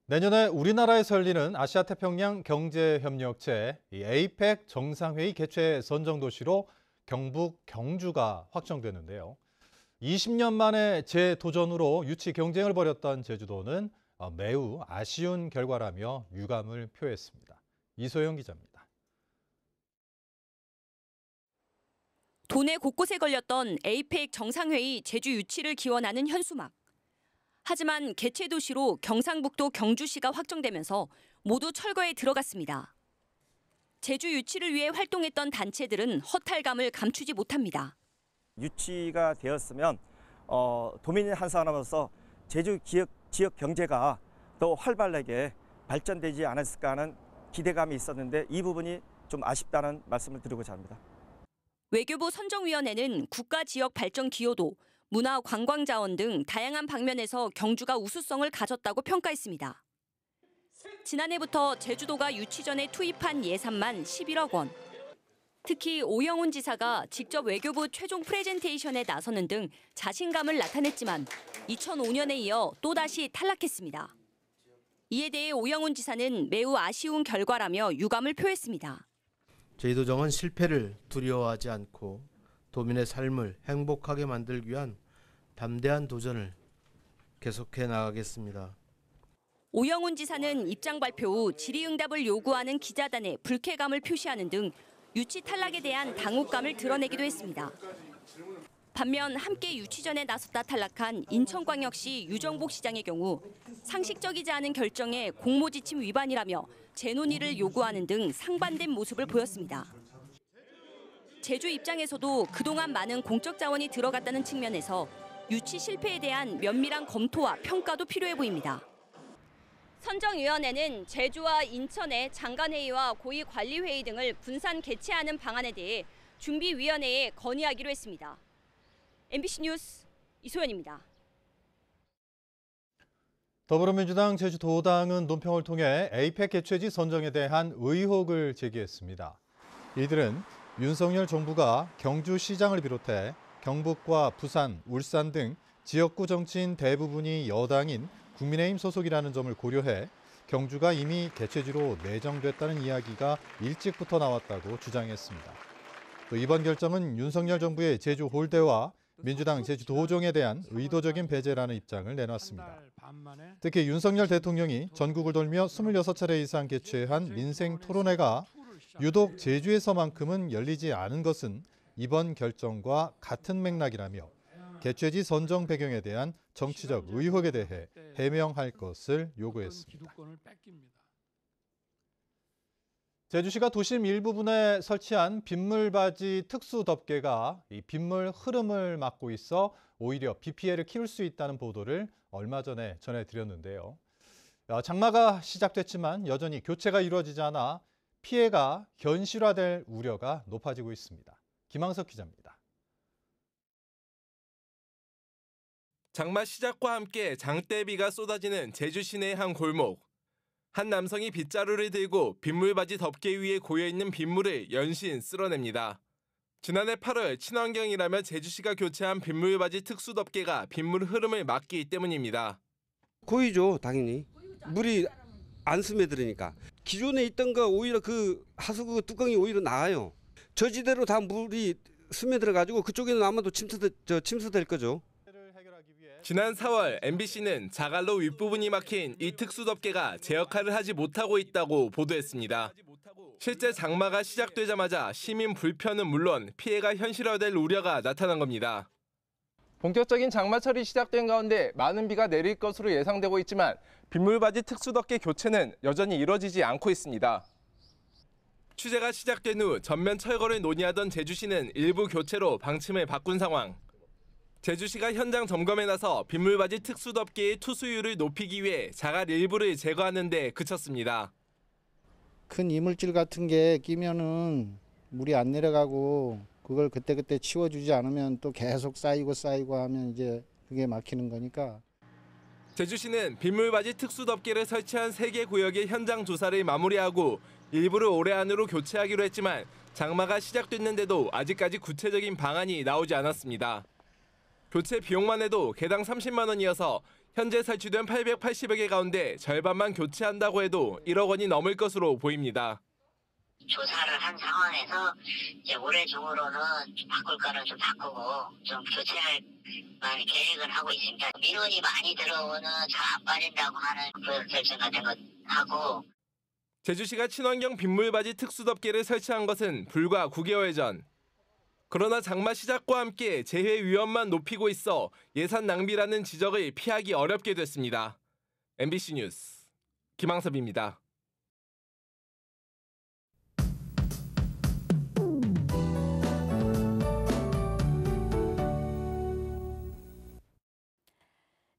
내년에 우리나라에서 열리는 아시아태평양 경제협력체 APEC 정상회의 개최 선정도시로 경북 경주가 확정되는데요. 20년 만에 재도전으로 유치 경쟁을 벌였던 제주도는 매우 아쉬운 결과라며 유감을 표했습니다. 이소영 기자입니다. 도내 곳곳에 걸렸던 APEC 정상회의 제주 유치를 기원하는 현수막. 하지만 개최 도시로 경상북도 경주시가 확정되면서 모두 철거에 들어갔습니다. 제주 유치를 위해 활동했던 단체들은 허탈감을 감추지 못합니다. 유치가 되었으면 도민의 한 사람으로서 제주 지역 경제가 더 활발하게 발전되지 않았을까 하는 기대감이 있었는데 이 부분이 좀 아쉽다는 말씀을 드리고자 합니다. 외교부 선정위원회는 국가 지역 발전 기여도, 문화 관광 자원 등 다양한 방면에서 경주가 우수성을 가졌다고 평가했습니다. 지난해부터 제주도가 유치 전에 투입한 예산만 11억 원. 특히 오영훈 지사가 직접 외교부 최종 프레젠테이션에 나서는 등 자신감을 나타냈지만 2005년에 이어 또다시 탈락했습니다. 이에 대해 오영훈 지사는 매우 아쉬운 결과라며 유감을 표했습니다. 제주도정은 실패를 두려워하지 않고 도민의 삶을 행복하게 만들기 위한 담대한 도전을 계속해 나가겠습니다. 오영훈 지사는 입장 발표 후 질의응답을 요구하는 기자단에 불쾌감을 표시하는 등 유치 탈락에 대한 당혹감을 드러내기도 했습니다. 반면 함께 유치전에 나섰다 탈락한 인천광역시 유정복 시장의 경우 상식적이지 않은 결정에 공모지침 위반이라며 재논의를 요구하는 등 상반된 모습을 보였습니다. 제주 입장에서도 그동안 많은 공적 자원이 들어갔다는 측면에서 유치 실패에 대한 면밀한 검토와 평가도 필요해 보입니다. 선정위원회는 제주와 인천의 장관회의와 고위관리회의 등을 분산 개최하는 방안에 대해 준비위원회에 건의하기로 했습니다. MBC 뉴스 이소연입니다. 더불어민주당 제주도당은 논평을 통해 APEC 개최지 선정에 대한 의혹을 제기했습니다. 이들은 윤석열 정부가 경주시장을 비롯해 경북과 부산, 울산 등 지역구 정치인 대부분이 여당인 국민의힘 소속이라는 점을 고려해 경주가 이미 개최지로 내정됐다는 이야기가 일찍부터 나왔다고 주장했습니다. 또 이번 결정은 윤석열 정부의 제주 홀대와 민주당 제주도정에 대한 의도적인 배제라는 입장을 내놨습니다. 특히 윤석열 대통령이 전국을 돌며 26차례 이상 개최한 민생 토론회가 유독 제주에서만큼은 열리지 않은 것은 이번 결정과 같은 맥락이라며 개최지 선정 배경에 대한 정치적 의혹에 대해 해명할 것을 요구했습니다. 제주시가 도심 일부분에 설치한 빗물바지 특수 덮개가 이 빗물 흐름을 막고 있어 오히려 비 피해를 키울 수 있다는 보도를 얼마 전에 전해드렸는데요. 장마가 시작됐지만 여전히 교체가 이루어지지 않아 피해가 현실화될 우려가 높아지고 있습니다. 김항석 기자입니다. 장마 시작과 함께 장대비가 쏟아지는 제주 시내의 한 골목. 한 남성이 빗자루를 들고 빗물바지 덮개 위에 고여있는 빗물을 연신 쓸어냅니다. 지난해 8월 친환경이라며 제주시가 교체한 빗물바지 특수 덮개가 빗물 흐름을 막기 때문입니다. 고이죠, 당연히. 물이 안 스며들으니까. 기존에 있던 거 오히려 그 하수구 뚜껑이 오히려 나아요. 저지대로 다 물이 스며들어가지고 그쪽에는 아마도 침수될 거죠. 지난 4월 MBC는 자갈로 윗부분이 막힌 이 특수 덮개가 제 역할을 하지 못하고 있다고 보도했습니다. 실제 장마가 시작되자마자 시민 불편은 물론 피해가 현실화될 우려가 나타난 겁니다. 본격적인 장마철이 시작된 가운데 많은 비가 내릴 것으로 예상되고 있지만 빗물바지 특수 덮개 교체는 여전히 이뤄지지 않고 있습니다. 취재가 시작된 후 전면 철거를 논의하던 제주시는 일부 교체로 방침을 바꾼 상황. 제주시가 현장 점검에 나서 빗물바지 특수 덮개의 투수율을 높이기 위해 자갈 일부를 제거하는 데 그쳤습니다. 큰 이물질 같은 게 끼면은 물이 안 내려가고 그걸 그때그때 치워주지 않으면 또 계속 쌓이고 하면 이제 그게 막히는 거니까. 제주시는 빗물바지 특수 덮개를 설치한 3개 구역의 현장 조사를 마무리하고 일부를 올해 안으로 교체하기로 했지만 장마가 시작됐는데도 아직까지 구체적인 방안이 나오지 않았습니다. 교체 비용만 해도 개당 30만 원이어서 현재 설치된 880여 개 가운데 절반만 교체한다고 해도 1억 원이 넘을 것으로 보입니다. 조사를 한 상황에서 이제 올해 중으로는 바꿀 거는 좀 바꾸고 좀 교체할 계획은 하고 있습니다. 민원이 많이 들어오는 잘 안 빠진다고 하는 그 결정 같은 거 하고. 제주시가 친환경 빗물바지 특수덮개를 설치한 것은 불과 9개월 전. 그러나 장마 시작과 함께 재해 위험만 높이고 있어 예산 낭비라는 지적을 피하기 어렵게 됐습니다. MBC 뉴스 김항섭입니다.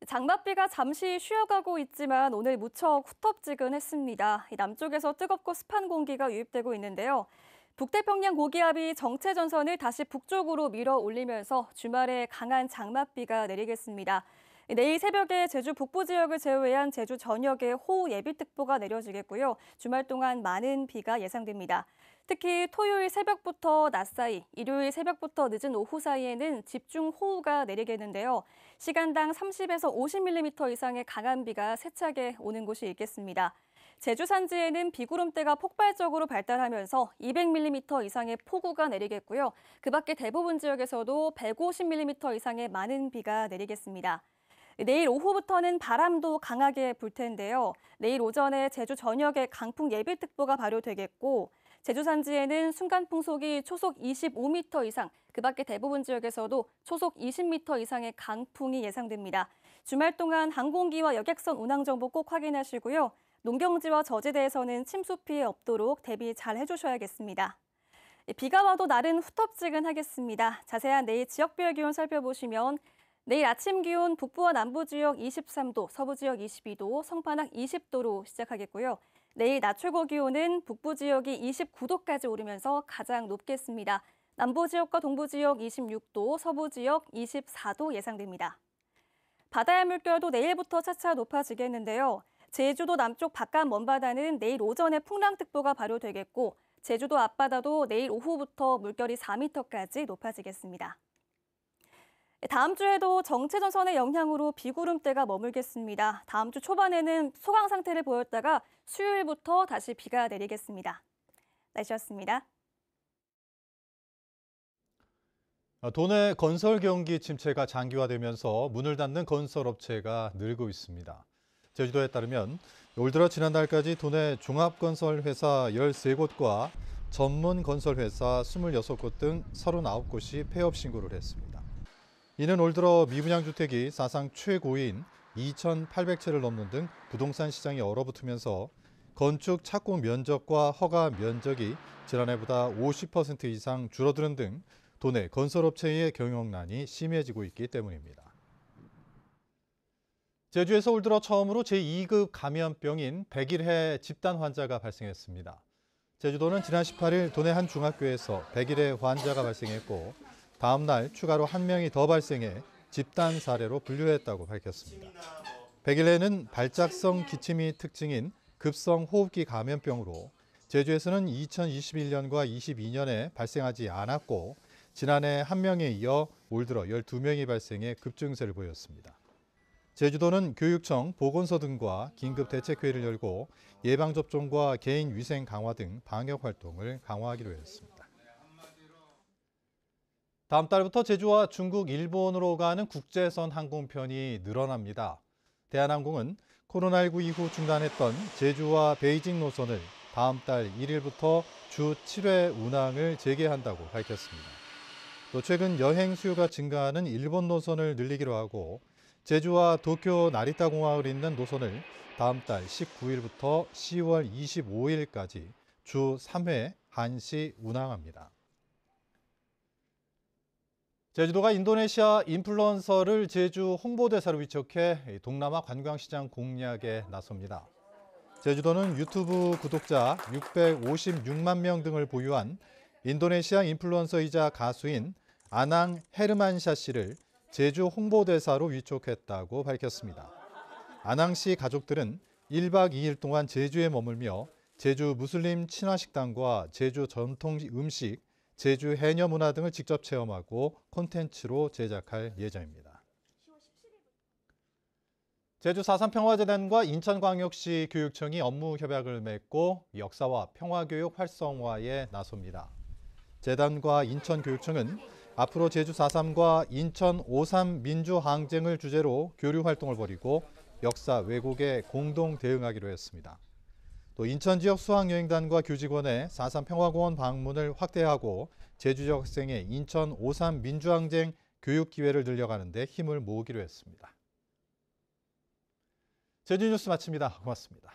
장맛비가 잠시 쉬어가고 있지만 오늘 무척 후텁지근했습니다. 남쪽에서 뜨겁고 습한 공기가 유입되고 있는데요. 북태평양 고기압이 정체 전선을 다시 북쪽으로 밀어 올리면서 주말에 강한 장맛비가 내리겠습니다. 내일 새벽에 제주 북부 지역을 제외한 제주 전역에 호우 예비특보가 내려지겠고요. 주말 동안 많은 비가 예상됩니다. 특히 토요일 새벽부터 낮 사이, 일요일 새벽부터 늦은 오후 사이에는 집중 호우가 내리겠는데요. 시간당 30에서 50mm 이상의 강한 비가 세차게 오는 곳이 있겠습니다. 제주 산지에는 비구름대가 폭발적으로 발달하면서 200mm 이상의 폭우가 내리겠고요. 그 밖에 대부분 지역에서도 150mm 이상의 많은 비가 내리겠습니다. 내일 오후부터는 바람도 강하게 불 텐데요. 내일 오전에 제주 전역에 강풍 예비특보가 발효되겠고 제주 산지에는 순간풍속이 초속 25m 이상, 그 밖에 대부분 지역에서도 초속 20m 이상의 강풍이 예상됩니다. 주말 동안 항공기와 여객선 운항 정보 꼭 확인하시고요. 농경지와 저지대에서는 침수 피해 없도록 대비 잘 해주셔야겠습니다. 비가 와도 날은 후텁지근하겠습니다. 자세한 내일 지역별 기온 살펴보시면 내일 아침 기온 북부와 남부 지역 23도, 서부 지역 22도, 성판악 20도로 시작하겠고요. 내일 낮 최고 기온은 북부 지역이 29도까지 오르면서 가장 높겠습니다. 남부 지역과 동부 지역 26도, 서부 지역 24도 예상됩니다. 바다의 물결도 내일부터 차차 높아지겠는데요. 제주도 남쪽 바깥 먼바다는 내일 오전에 풍랑특보가 발효되겠고 제주도 앞바다도 내일 오후부터 물결이 4m까지 높아지겠습니다. 다음 주에도 정체전선의 영향으로 비구름대가 머물겠습니다. 다음 주 초반에는 소강 상태를 보였다가 수요일부터 다시 비가 내리겠습니다. 날씨였습니다. 도내 건설 경기 침체가 장기화되면서 문을 닫는 건설업체가 늘고 있습니다. 제주도에 따르면 올 들어 지난달까지 도내 종합건설회사 13곳과 전문건설회사 26곳 등 39곳이 폐업 신고를 했습니다. 이는 올 들어 미분양주택이 사상 최고인 2,800채를 넘는 등 부동산 시장이 얼어붙으면서 건축 착공 면적과 허가 면적이 지난해보다 50% 이상 줄어드는 등 도내 건설업체의 경영난이 심해지고 있기 때문입니다. 제주에서 올 들어 처음으로 제2급 감염병인 백일해 집단 환자가 발생했습니다. 제주도는 지난 18일 도내 한 중학교에서 백일해 환자가 발생했고 다음 날 추가로 한 명이 더 발생해 집단 사례로 분류했다고 밝혔습니다. 백일해는 발작성 기침이 특징인 급성 호흡기 감염병으로 제주에서는 2021년과 22년에 발생하지 않았고 지난해 한 명에 이어 올 들어 12명이 발생해 급증세를 보였습니다. 제주도는 교육청, 보건소 등과 긴급 대책회의를 열고 예방접종과 개인 위생 강화 등 방역 활동을 강화하기로 했습니다. 다음 달부터 제주와 중국, 일본으로 가는 국제선 항공편이 늘어납니다. 대한항공은 코로나19 이후 중단했던 제주와 베이징 노선을 다음 달 1일부터 주 7회 운항을 재개한다고 밝혔습니다. 또 최근 여행 수요가 증가하는 일본 노선을 늘리기로 하고 제주와 도쿄 나리타 공항을 잇는 노선을 다음 달 19일부터 10월 25일까지 주 3회 한시 운항합니다. 제주도가 인도네시아 인플루언서를 제주 홍보대사로 위촉해 동남아 관광시장 공략에 나섭니다. 제주도는 유튜브 구독자 656만 명 등을 보유한 인도네시아 인플루언서이자 가수인 아낭 헤르만샤 씨를 제주 홍보대사로 위촉했다고 밝혔습니다. 아낭 씨 가족들은 1박 2일 동안 제주에 머물며 제주 무슬림 친화식당과 제주 전통 음식, 제주 해녀 문화 등을 직접 체험하고 콘텐츠로 제작할 예정입니다. 제주 4.3 평화재단과 인천광역시 교육청이 업무 협약을 맺고 역사와 평화교육 활성화에 나섭니다. 재단과 인천교육청은 앞으로 제주 4.3과 인천 5.3 민주항쟁을 주제로 교류 활동을 벌이고 역사 왜곡에 공동 대응하기로 했습니다. 또 인천 지역 수학여행단과 교직원의 4.3 평화공원 방문을 확대하고 제주 지역 학생의 인천 5.3 민주항쟁 교육 기회를 늘려가는 데 힘을 모으기로 했습니다. 제주 뉴스 마칩니다. 고맙습니다.